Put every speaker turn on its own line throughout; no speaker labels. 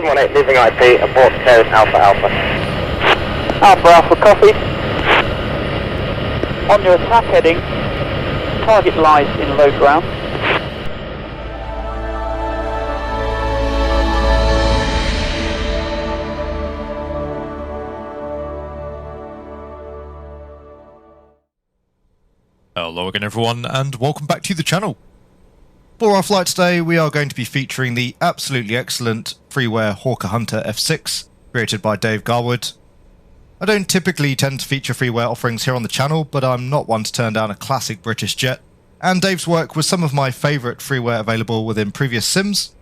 718, moving IP, abort code Alpha Alpha.
Alpha Alpha, copy. On your attack heading, target lies in low ground.
Hello again everyone, and welcome back to the channel. For our flight today, we are going to be featuring the absolutely excellent freeware Hawker Hunter F6, created by Dave Garwood. I don't typically tend to feature freeware offerings here on the channel, but I'm not one to turn down a classic British jet, and Dave's work was some of my favourite freeware available within previous sims,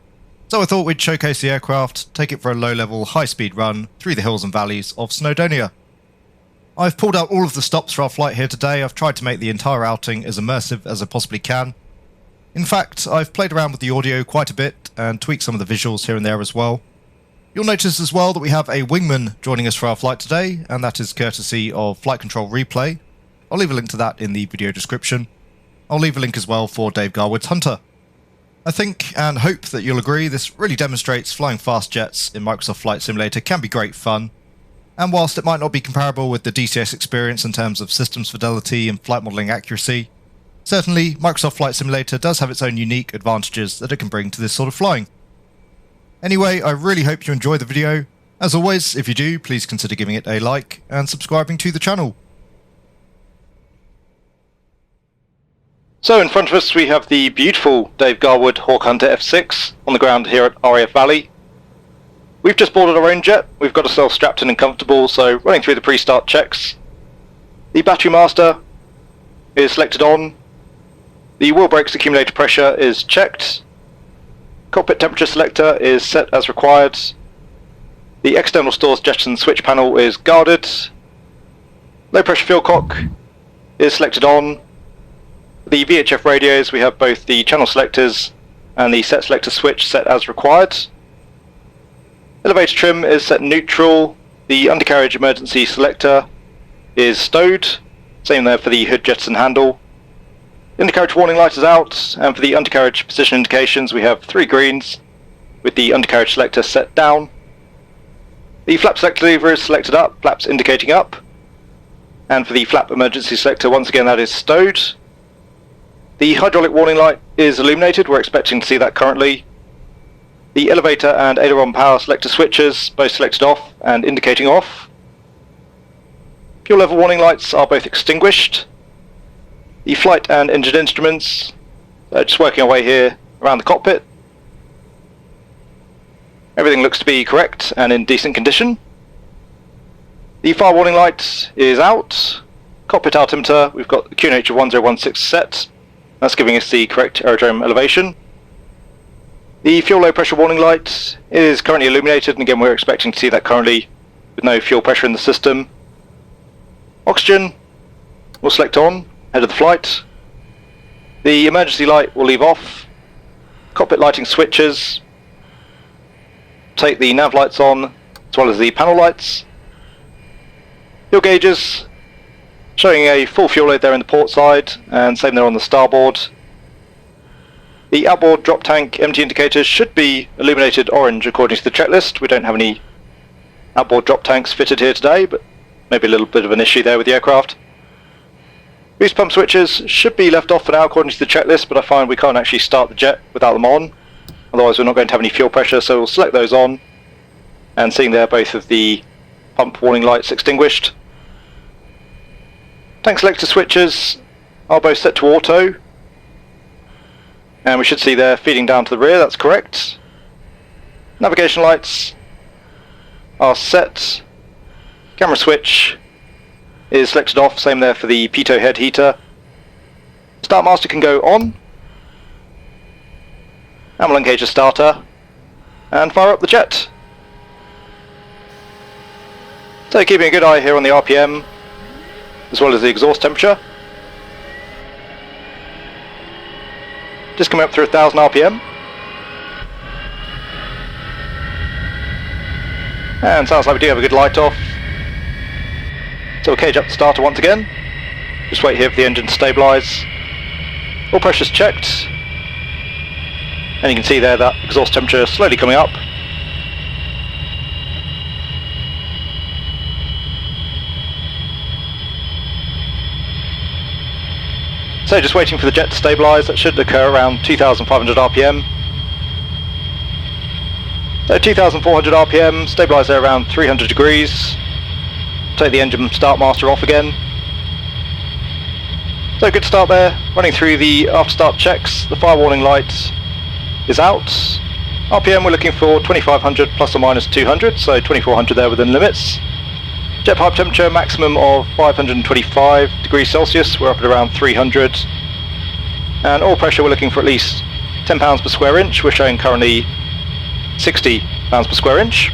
so I thought we'd showcase the aircraft, take it for a low-level, high-speed run through the hills and valleys of Snowdonia. I've pulled out all of the stops for our flight here today. I've tried to make the entire outing as immersive as I possibly can. In fact, I've played around with the audio quite a bit and tweaked some of the visuals here and there as well. You'll notice as well that we have a Wingman joining us for our flight today, and that is courtesy of FlightControlReplay. I'll leave a link to that in the video description. I'll leave a link as well for Dave Garwood's Hunter. I think and hope that you'll agree this really demonstrates flying fast jets in Microsoft Flight Simulator can be great fun. And whilst it might not be comparable with the DCS experience in terms of systems fidelity and flight modelling accuracy, certainly Microsoft Flight Simulator does have its own unique advantages that it can bring to this sort of flying. Anyway, I really hope you enjoy the video. As always, if you do, please consider giving it a like and subscribing to the channel. So in front of us we have the beautiful Dave Garwood Hawker Hunter F6 on the ground here at RAF Valley. We've just boarded our own jet. We've got ourselves strapped in and comfortable, so running through the pre-start checks. The battery master is selected on. The wheel brakes accumulator pressure is checked. Cockpit temperature selector is set as required. The external stores jettison switch panel is guarded. Low pressure fuel cock is selected on. The VHF radios, we have both the channel selectors and the set selector switch set as required. Elevator trim is set neutral. The undercarriage emergency selector is stowed. Same there for the hood jettison handle. The undercarriage warning light is out, and for the undercarriage position indications we have 3 greens with the undercarriage selector set down. The flap selector lever is selected up, flaps indicating up. And for the flap emergency selector, once again that is stowed. The hydraulic warning light is illuminated, we're expecting to see that currently. The elevator and aileron power selector switches both selected off and indicating off. Fuel level warning lights are both extinguished. The flight and engine instruments, just working our way here around the cockpit. Everything looks to be correct and in decent condition. The fire warning light is out. Cockpit altimeter, we've got the QNH of 1016 set. That's giving us the correct aerodrome elevation. The fuel low pressure warning light is currently illuminated, and again we're expecting to see that currently with no fuel pressure in the system. Oxygen will select on, ahead of the flight. The emergency light will leave off. Cockpit lighting switches. Take the nav lights on as well as the panel lights. Fuel gauges showing a full fuel load there in the port side, and same there on the starboard. The outboard drop tank empty indicators should be illuminated orange according to the checklist. We don't have any outboard drop tanks fitted here today, but maybe a little bit of an issue there with the aircraft. Boost pump switches should be left off for now according to the checklist, but I find we can't actually start the jet without them on. Otherwise we're not going to have any fuel pressure, so we'll select those on. And seeing there both of the pump warning lights extinguished. Tank selector switches are both set to auto. And we should see there feeding down to the rear, that's correct. Navigation lights are set. Camera switch is selected off, same there for the pitot head heater. Startmaster can go on. And we'll engage the starter and fire up the jet. So keeping a good eye here on the RPM as well as the exhaust temperature. Just coming up through 1000 RPM. And sounds like we do have a good light off. So we'll cage up the starter once again. Just wait here for the engine to stabilise. All pressures checked. And you can see there that exhaust temperature slowly coming up. So just waiting for the jet to stabilise. That should occur around 2,500 RPM. So 2,400 RPM, stabilise there around 300 degrees. Take the engine start master off again. So good start there, running through the after start checks. The fire warning light is out. RPM we're looking for 2,500 plus or minus 200, so 2,400 there within limits. Jet pipe temperature maximum of 525 degrees Celsius, we're up at around 300. And oil pressure we're looking for at least 10 pounds per square inch, we're showing currently 60 pounds per square inch.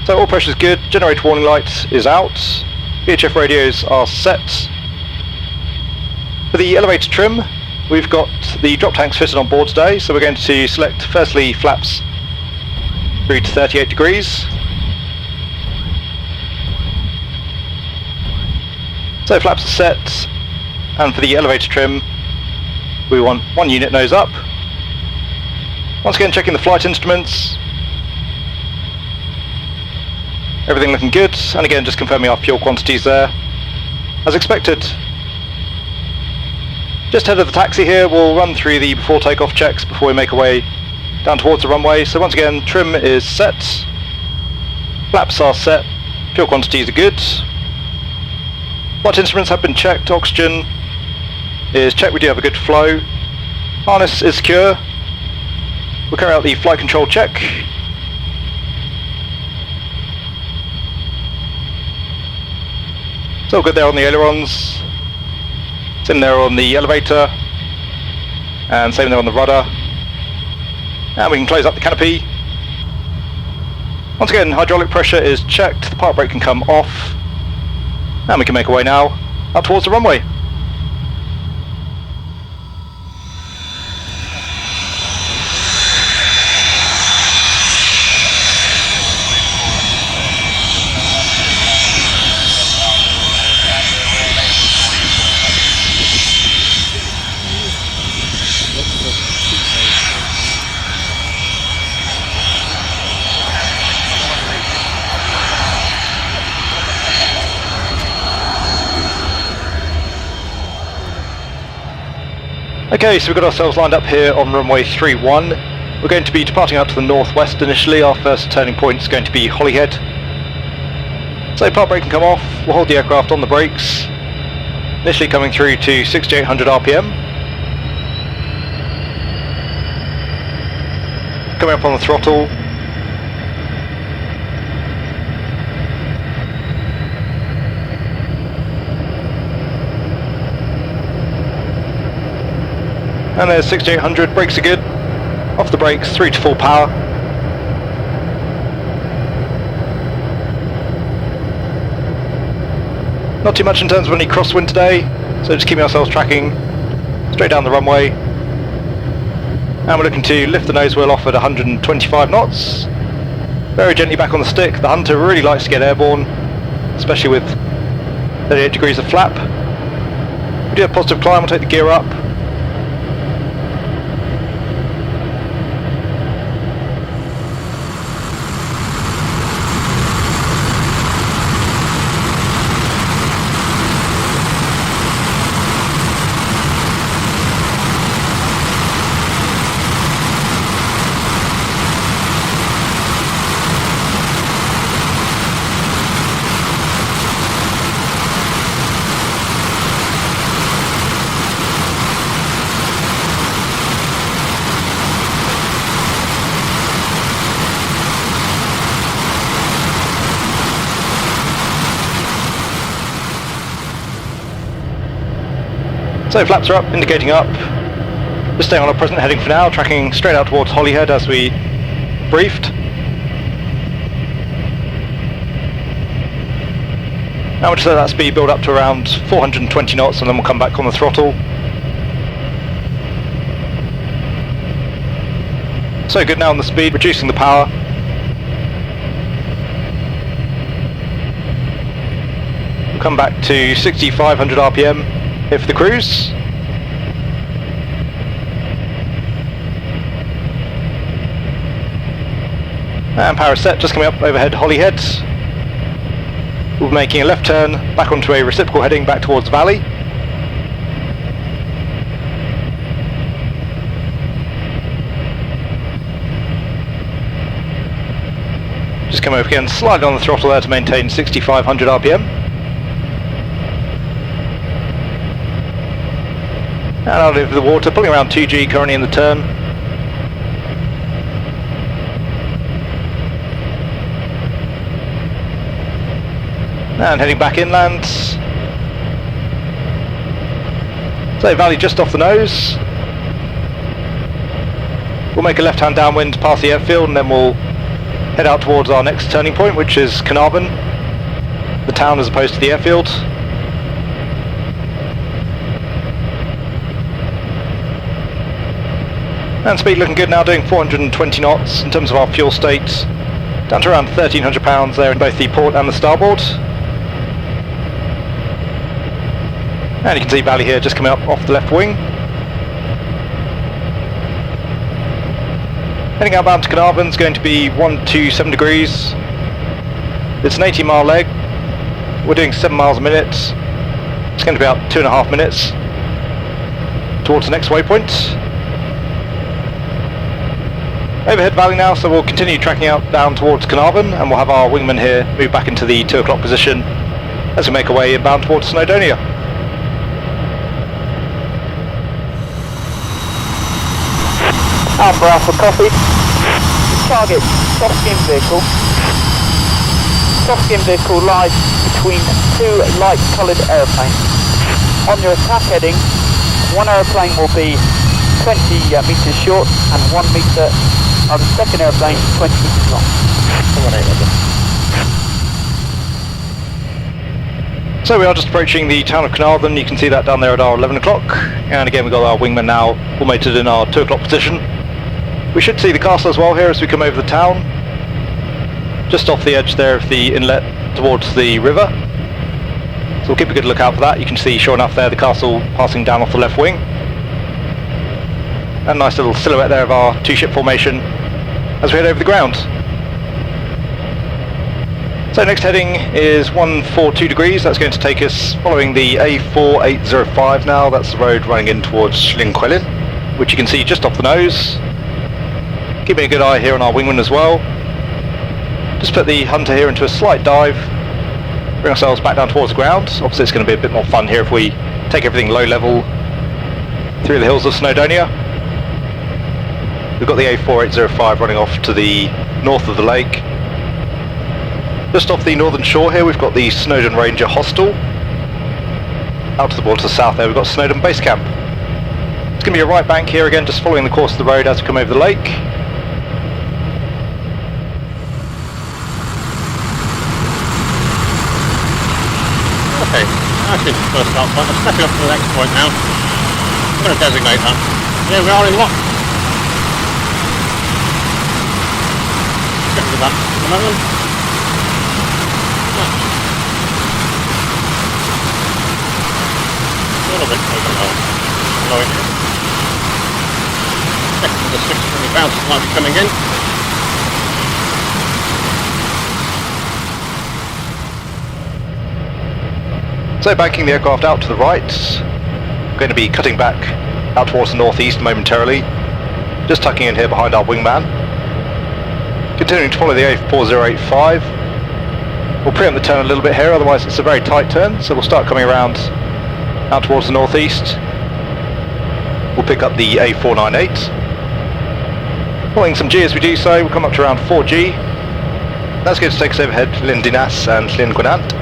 So oil pressure is good, generator warning light is out, VHF radios are set. For the elevator trim, we've got the drop tanks fitted on board today, so we're going to select firstly flaps through to 38 degrees. So flaps are set, and for the elevator trim, we want 1 unit nose up. Once again checking the flight instruments. Everything looking good, and again just confirming our fuel quantities there. As expected. Just ahead of the taxi here, we'll run through the before takeoff checks before we make our way down towards the runway. So once again, trim is set, flaps are set, fuel quantities are good. Flight instruments have been checked, oxygen is checked, we do have a good flow. Harness is secure. We'll carry out the flight control check. It's all good there on the ailerons. Same there on the elevator. And same there on the rudder. And we can close up the canopy. Once again, hydraulic pressure is checked, the park brake can come off. And we can make our way now up towards the runway. Okay, so we've got ourselves lined up here on runway 31. We're going to be departing out to the northwest initially. Our first turning point is going to be Holyhead. So park brake can come off, we'll hold the aircraft on the brakes. Initially coming through to 6,800 RPM. Coming up on the throttle. And there's 6,800, brakes are good. Off the brakes, through to full power. Not too much in terms of any crosswind today, so just keeping ourselves tracking straight down the runway. And we're looking to lift the nose wheel off at 125 knots. Very gently back on the stick. The Hunter really likes to get airborne, especially with 38 degrees of flap. We do have positive climb, we'll take the gear up. So flaps are up, indicating up. Just staying on our present heading for now, tracking straight out towards Holyhead as we briefed. Now we'll just let that speed build up to around 420 knots and then we'll come back on the throttle. So good now on the speed, reducing the power. We'll come back to 6,500 RPM. Here for the cruise. And power set, just coming up overhead Holyhead. We'll be making a left turn back onto a reciprocal heading back towards the valley. Just come over again, slide on the throttle there to maintain 6500 RPM. And out over the water, pulling around 2G currently in the turn. And heading back inland. So Valley just off the nose. We'll make a left-hand downwind past the airfield and then we'll head out towards our next turning point, which is Carnarvon, the town as opposed to the airfield. And speed looking good now, doing 420 knots in terms of our fuel state, down to around 1300 pounds there in both the port and the starboard. And you can see Valley here just coming up off the left wing. Heading outbound to Carnarvon is going to be 127 degrees. It's an 80-mile leg. We're doing 7 miles a minute. It's going to be about 2.5 minutes towards the next waypoint. Overhead Valley now, so we'll continue tracking out down towards Carnarvon and we'll have our wingman here move back into the 2 o'clock position as we make our way inbound towards Snowdonia.
Alpha Alpha copy. Target, soft skim vehicle. Soft skim vehicle lies between 2 light coloured aeroplanes. On your attack heading, one aeroplane will be 20 metres short and 1 metre of the second aeroplane 20 metres long.
So we are just approaching the town of Carnarvon. You can see that down there at our 11 o'clock. And again we've got our wingman now formatted in our 2 o'clock position. We should see the castle as well here as we come over the town. Just off the edge there of the inlet towards the river. So we'll keep a good look out for that. You can see sure enough there the castle passing down off the left wing. And a nice little silhouette there of our 2-ship formation as we head over the ground. So next heading is 142 degrees. That's going to take us following the A4805 now. That's the road running in towards Llynquelyn, which you can see just off the nose. Keeping a good eye here on our wingman as well. Just put the Hunter here into a slight dive. Bring ourselves back down towards the ground. Obviously it's going to be a bit more fun here if we take everything low level through the hills of Snowdonia. We've got the A4805 running off to the north of the lake. Just off the northern shore here we've got the Snowdon Ranger Hostel. Out to the border to the south there we've got Snowdon Base Camp. It's going to be a right bank here again, just following the course of the road as we come over the lake.
Okay, that's the first start point. I'm stepping up to the next point now. I'm going to designate that. There we are in lock. Get rid of that for the moment. A little bit over now. Low in here. Check for the 620 bounces might be coming in.
So banking the aircraft out to the right, going to be cutting back out towards the northeast momentarily, just tucking in here behind our wingman. Continuing to follow the A4085. We'll preempt the turn a little bit here, otherwise it's a very tight turn, so we'll start coming around out towards the northeast. We'll pick up the A498. Pulling some G as we do so, we'll come up to around 4G. That's going to take us overhead Llyndinas and Llynquenant.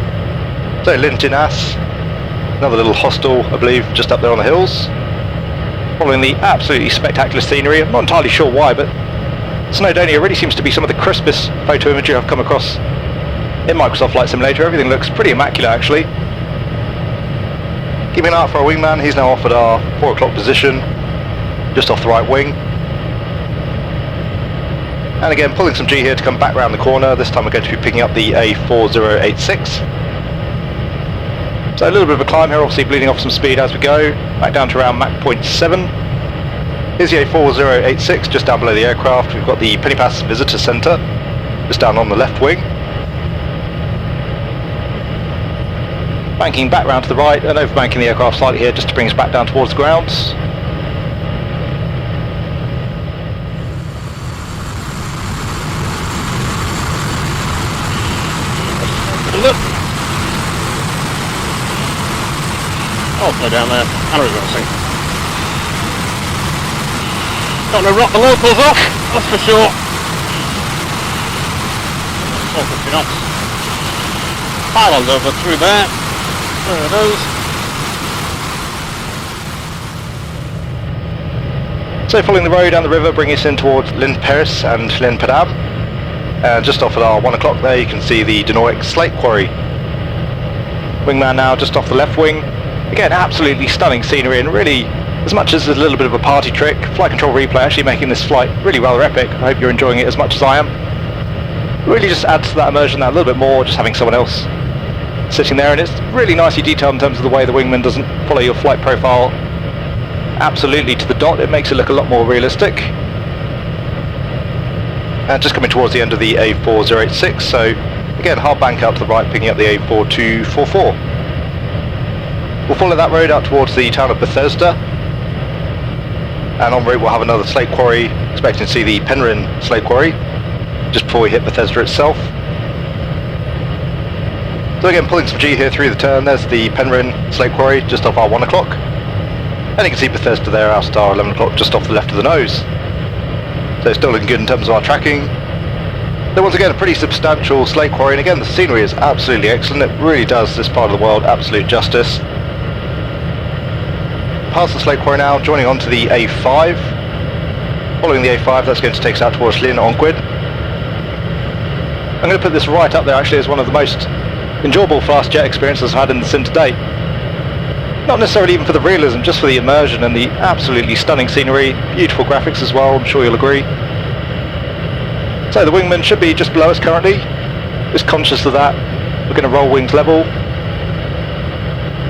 So Llyndinas, another little hostel I believe just up there on the hills. Following the absolutely spectacular scenery. I'm not entirely sure why, but Snowdonia really seems to be some of the crispest photo imagery I've come across in Microsoft Flight Simulator. Everything looks pretty immaculate actually. Keeping an eye out for our wingman, he's now off at our 4 o'clock position, just off the right wing. And again pulling some G here to come back round the corner. This time we're going to be picking up the A4086. So a little bit of a climb here, obviously bleeding off some speed as we go, back down to around Mach 0.7. Here's the A4086 just down below the aircraft. We've got the Pennypass Visitor Centre just down on the left wing. Banking back round to the right and overbanking the aircraft slightly here just to bring us back down towards the grounds.
Go down there, and reversing. Don't want to rock the locals off, that's for sure. 450 knots. Pylons over through there. There it is.
So following the road down the river, bringing us in towards Llyn Peris and Llyn Padam. And just off at our 1 o'clock there, you can see the Denoic Slate Quarry. Wingman now just off the left wing. Again, absolutely stunning scenery, and really, as much as a little bit of a party trick, FlightControlReplay actually making this flight really rather epic. I hope you're enjoying it as much as I am. It really just adds to that immersion that little bit more, just having someone else sitting there, and it's really nicely detailed in terms of the way the Wingman doesn't follow your flight profile absolutely to the dot. It makes it look a lot more realistic. And just coming towards the end of the A4086, so again, hard bank out to the right, picking up the A4244. We'll follow that road out towards the town of Bethesda, and en route we'll have another slate quarry, expecting to see the Penryn slate quarry, just before we hit Bethesda itself. So again, pulling some G here through the turn, there's the Penryn slate quarry, just off our 1 o'clock. And you can see Bethesda there out at our 11 o'clock, just off the left of the nose. So it's still looking good in terms of our tracking. There once again a pretty substantial slate quarry, and again the scenery is absolutely excellent. It really does this part of the world absolute justice. Past the slate quarry now, joining on to the A5. Following the A5, that's going to take us out towards Llyn Onquid. I'm going to put this right up there actually as one of the most enjoyable fast jet experiences I've had in the sim to date. Not necessarily even for the realism, just for the immersion and the absolutely stunning scenery, beautiful graphics as well, I'm sure you'll agree. So the Wingman should be just below us currently, just conscious of that. We're going to roll wings level.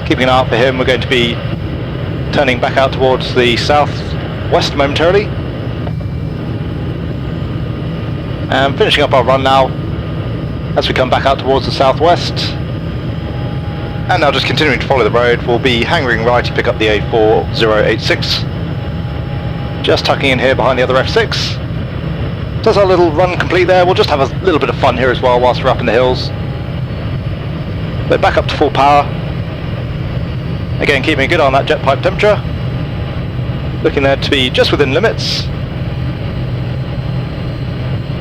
Keeping an eye out for him, we're going to be turning back out towards the southwest momentarily. And finishing up our run now, as we come back out towards the southwest. And now just continuing to follow the road, we'll be hanging right to pick up the A4086. Just tucking in here behind the other F6. Does our little run complete there? We'll just have a little bit of fun here as well whilst we're up in the hills. But back up to full power. Again, keeping a good eye on that jet pipe temperature. Looking there to be just within limits.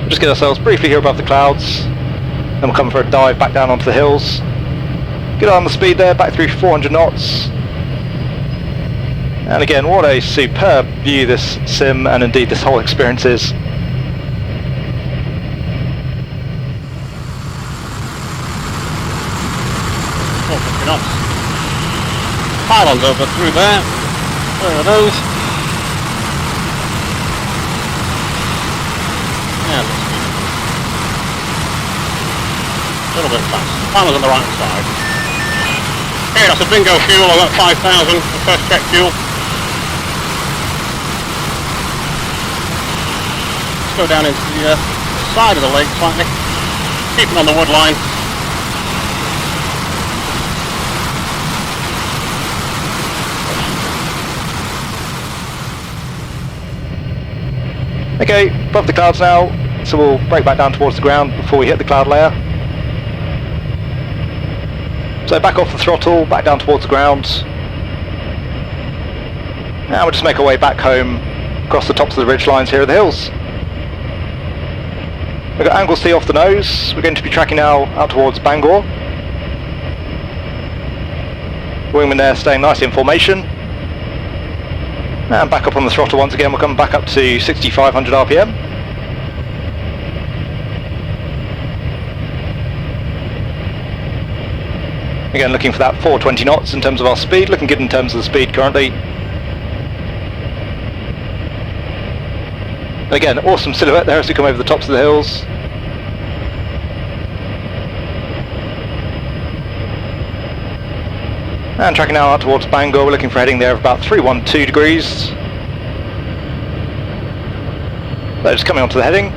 We'll just get ourselves briefly here above the clouds. Then we'll come for a dive back down onto the hills. Good eye on the speed there, back through 400 knots. And again, what a superb view this sim and indeed this whole experience is.
Knots. Pylons over through there. There it is. Yeah, a little bit fast. Pylons on the right side. Okay, that's a bingo fuel. I got 5,000 for first check fuel. Let's go down into the side of the lake slightly. Keeping on the wood line.
Okay, above the clouds now, so we'll break back down towards the ground before we hit the cloud layer. So back off the throttle, back down towards the ground. Now we'll just make our way back home across the tops of the ridge lines here at the hills. We've got angle C off the nose. We're going to be tracking now out towards Bangor. Wingman there staying nicely in formation. And back up on the throttle once again, we'll come back up to 6,500 RPM. Again, looking for that 420 knots in terms of our speed, looking good in terms of the speed currently. And again, awesome silhouette there as we come over the tops of the hills. And tracking now out towards Bangor, we're looking for heading there of about 312 degrees. So just coming onto the heading.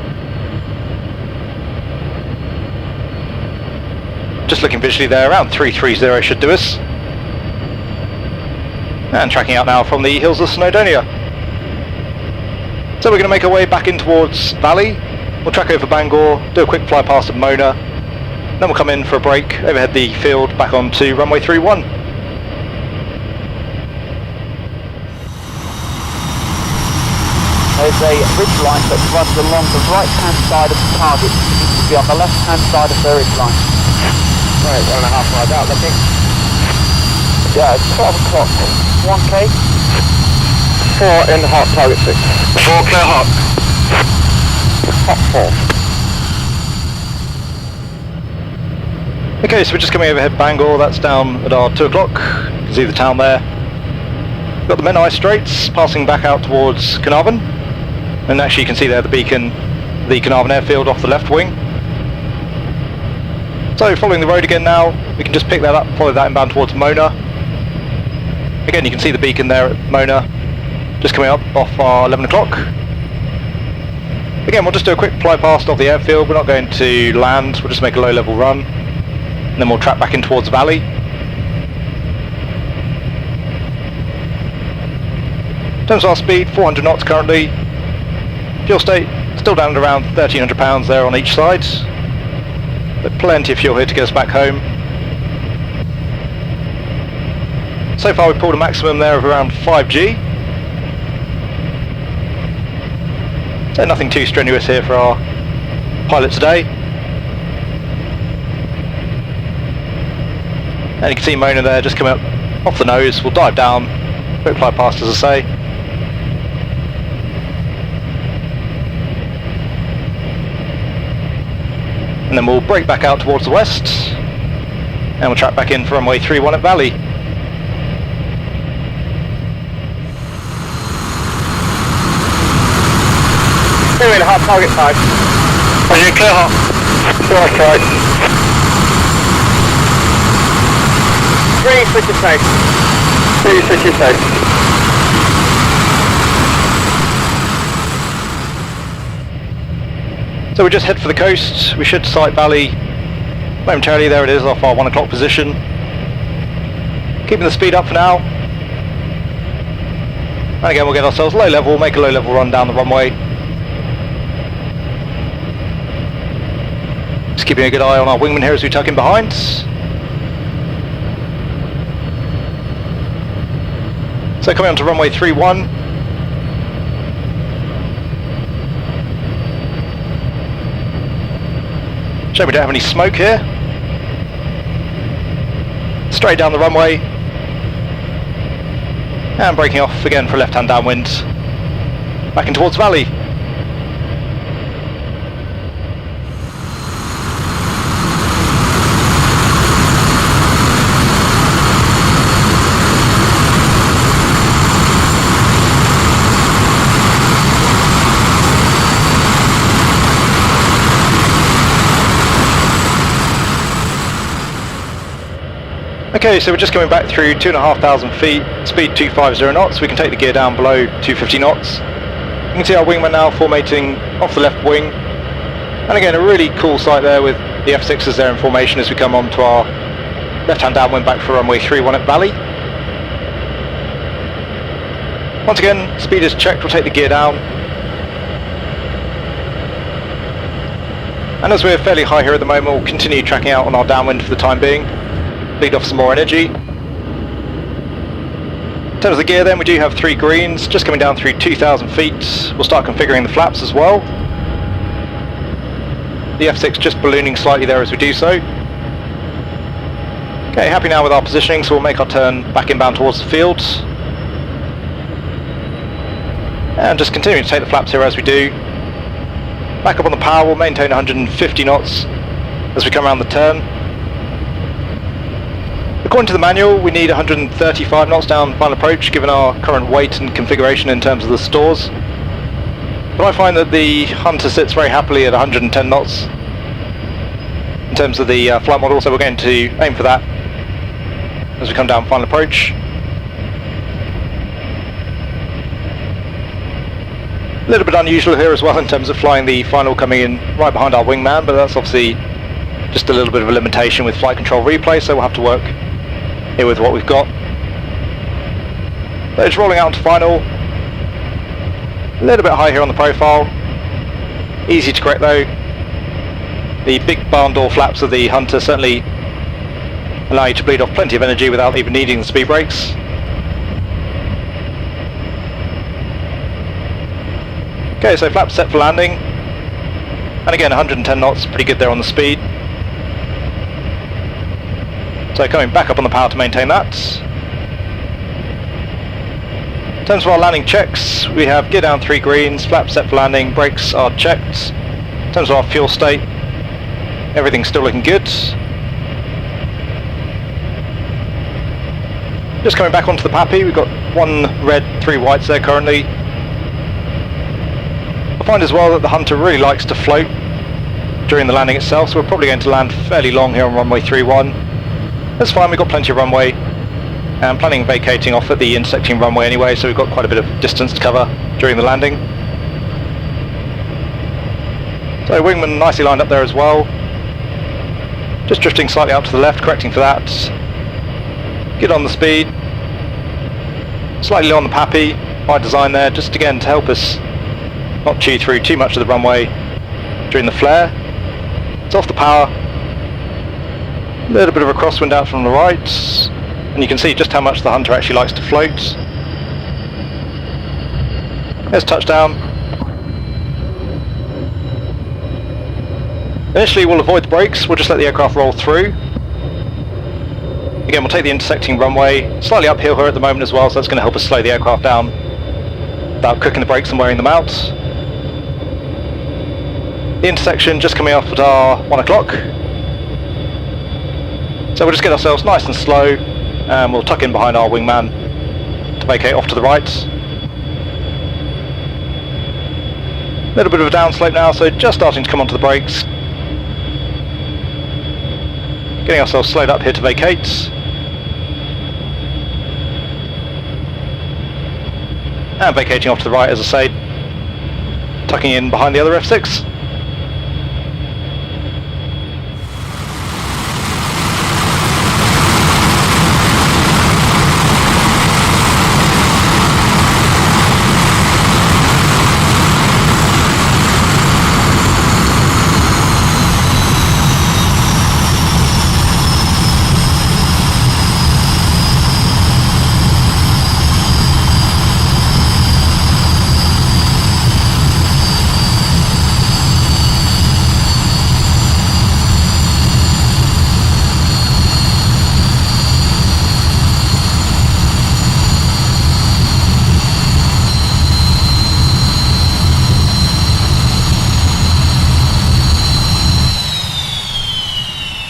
Just looking visually there, around 330 should do us. And tracking out now from the hills of Snowdonia. So we're going to make our way back in towards Valley. We'll track over Bangor, do a quick fly past of Mona. Then we'll come in for a break, overhead the field, back onto runway 31.
a ridge line that runs along the right hand side of the target. It needs to be on the left hand side of the ridge line.
Right, 1.5 miles out, looking.
Yeah, it's 12 o'clock. 1K.
4 in hot, target 6.
4 clear hot.
Hot 4.
Okay, so we're just coming overhead Bangor, that's down at our 2 o'clock. You can see the town there. Got the Menai Straits passing back out towards Carnarvon. And actually you can see there the beacon, the Carnarvon airfield off the left wing. So following the road again now, we can just pick that up, follow that inbound towards Mona. Again, you can see the beacon there at Mona, just coming up off our 11 o'clock. Again, we'll just do a quick fly past of the airfield. We're not going to land, we'll just make a low level run. And then we'll track back in towards the valley. In terms of our speed, 400 knots currently. Fuel state, still down at around 1,300 pounds there on each side. But plenty of fuel here to get us back home. So far we've pulled a maximum there of around 5G. So nothing too strenuous here for our pilot today. And you can see Mona there just coming up off the nose. We'll dive down, quick fly past as I say. And then we'll brake back out towards the west. And we'll track back in for runway 31 at Valley.
In hot, target 5.
Roger, clear hot.
2 right. 3 switches safe. 3 switches safe.
So we just head for the coast. We should sight Valley momentarily. There it is off our 1 o'clock position. Keeping the speed up for now. And again we'll get ourselves low level, make a low level run down the runway. Just keeping a good eye on our wingman here as we tuck in behind. So coming on to runway 31. Shame we don't have any smoke here. Straight down the runway. And braking off again for left hand downwind. Back in towards Valley. Okay, so we're just coming back through 2,500 feet, speed 250 knots. We can take the gear down below 250 knots. You can see our wingman now formating off the left wing. And again, a really cool sight there with the F6s there in formation as we come on to our left-hand downwind back for runway 31 at Valley. Once again, speed is checked, we'll take the gear down. And as we're fairly high here at the moment, we'll continue tracking out on our downwind for the time being. Bleed off some more energy. In terms of the gear then, we do have 3 greens, just coming down through 2,000 feet. We'll start configuring the flaps as well. The F6 just ballooning slightly there as we do so. Okay, happy now with our positioning, so we'll make our turn back inbound towards the field. And just continuing to take the flaps here as we do. Back up on the power, we'll maintain 150 knots as we come around the turn. According to the manual, we need 135 knots down final approach, given our current weight and configuration in terms of the stores. But I find that the Hunter sits very happily at 110 knots in terms of the flight model, so we're going to aim for that as we come down final approach. A little bit unusual here as well in terms of flying the final coming in right behind our wingman, but that's obviously just a little bit of a limitation with FlightControlReplay, so we'll have to work here with what we've got. But it's rolling out to final. A little bit high here on the profile. Easy to correct though. The big barn door flaps of the Hunter certainly allow you to bleed off plenty of energy without even needing the speed brakes. Okay, so flaps set for landing. And again, 110 knots, pretty good there on the speed. So coming back up on the power to maintain that. In terms of our landing checks, we have gear down 3 greens, flaps set for landing, brakes are checked. In terms of our fuel state, everything's still looking good. Just coming back onto the PAPI, we've got 1 red, 3 whites there currently. I find as well that the Hunter really likes to float during the landing itself, so we're probably going to land fairly long here on runway 31. That's fine, we've got plenty of runway. I'm planning vacating off at the intersecting runway anyway, so we've got quite a bit of distance to cover during the landing. So Wingman nicely lined up there as well. Just drifting slightly out to the left, correcting for that. Good on the speed. Slightly low on the PAPI, by design there, just again to help us not chew through too much of the runway during the flare. It's off the power. A little bit of a crosswind out from the right, and you can see just how much the Hunter actually likes to float. There's touchdown. Initially we'll avoid the brakes, we'll just let the aircraft roll through. Again, we'll take the intersecting runway, slightly uphill here at the moment as well, so that's going to help us slow the aircraft down without cooking the brakes and wearing them out. The intersection just coming off at our 1 o'clock. So we'll just get ourselves nice and slow, and we'll tuck in behind our wingman to vacate off to the right. A little bit of a downslope now, so just starting to come onto the brakes. Getting ourselves slowed up here to vacate. And vacating off to the right, as I say, tucking in behind the other F6.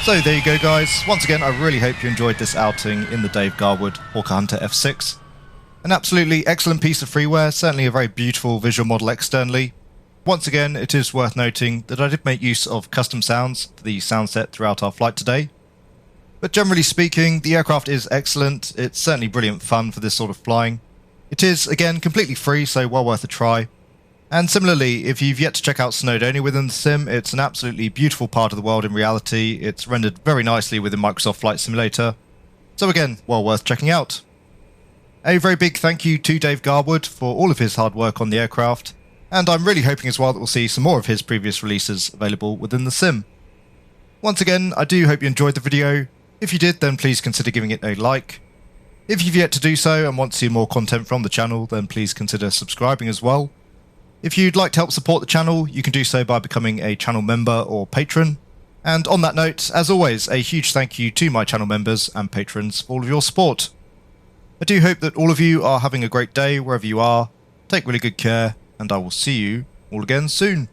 So there you go guys, once again I really hope you enjoyed this outing in the Dave Garwood Hawker Hunter F6. An absolutely excellent piece of freeware, certainly a very beautiful visual model externally. Once again it is worth noting that I did make use of custom sounds for the sound set throughout our flight today. But generally speaking, the aircraft is excellent, it's certainly brilliant fun for this sort of flying. It is again completely free, so well worth a try. And similarly, if you've yet to check out Snowdonia within the sim, it's an absolutely beautiful part of the world in reality. It's rendered very nicely within Microsoft Flight Simulator. So again, well worth checking out. A very big thank you to Dave Garwood for all of his hard work on the aircraft, and I'm really hoping as well that we'll see some more of his previous releases available within the sim. Once again, I do hope you enjoyed the video. If you did, then please consider giving it a like. If you've yet to do so and want to see more content from the channel, then please consider subscribing as well. If you'd like to help support the channel, you can do so by becoming a channel member or patron. And on that note, as always, a huge thank you to my channel members and patrons for all of your support. I do hope that all of you are having a great day wherever you are. Take really good care, and I will see you all again soon.